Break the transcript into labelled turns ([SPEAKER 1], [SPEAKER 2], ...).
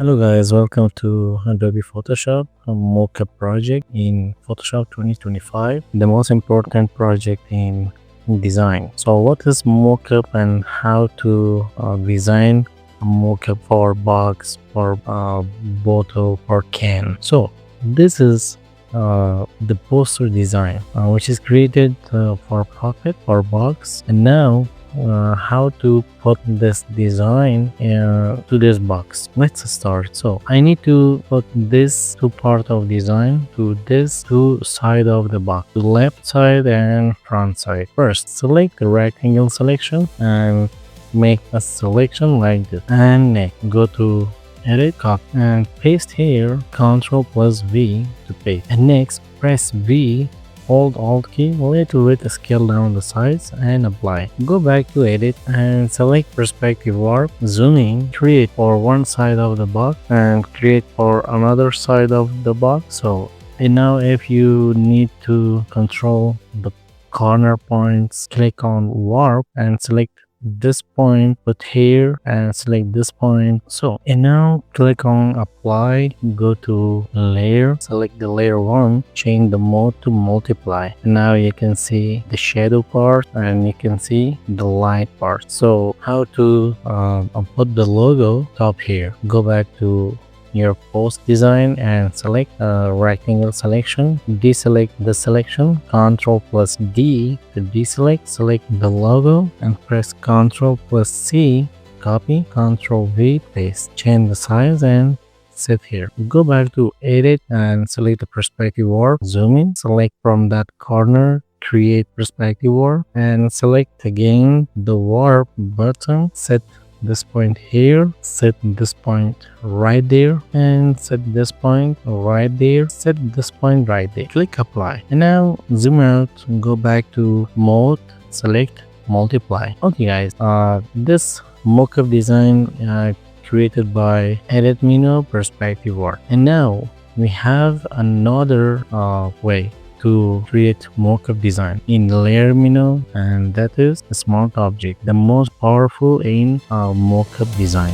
[SPEAKER 1] Hello guys, welcome to Adobe Photoshop, a Mockup project in Photoshop 2025, the most important project in design. So what is Mockup and how to design a Mockup for box, for bottle, or can. So this is the poster design which is created for pocket or box, and now how to put this design to this box. Let's start. So I need to put this two part of design to this two side of the box, the left side and front side. First, select the rectangle selection and make a selection like this, and next go to edit, copy and paste here, Ctrl plus V to paste, and next press V, hold Alt key, little bit scale down the sides and apply. Go back to edit and select perspective warp, zoom in, create for one side of the box and create for another side of the box. So and now if you need to control the corner points, click on warp and select this point, put here and select this point. So and now click on apply, go to layer, select the layer 1, change the mode to multiply, and now you can see the shadow part and you can see the light part. So how to put the logo top here, go back to your post design and select rectangle selection, deselect the selection, Ctrl plus D to deselect, select the logo and press Ctrl plus C, copy, Ctrl V, paste, change the size and set here. Go back to edit and select the perspective warp, zoom in, select from that corner, create perspective warp and select again the warp button, set this point here, set this point right there and set this point right there, set this point right there, click apply, and now zoom out, go back to mode, select multiply. Okay guys, this mockup design created by edit menu, perspective warp, and now we have another way to create mockup design in layer menu, and that is a smart object, the most powerful in mockup design.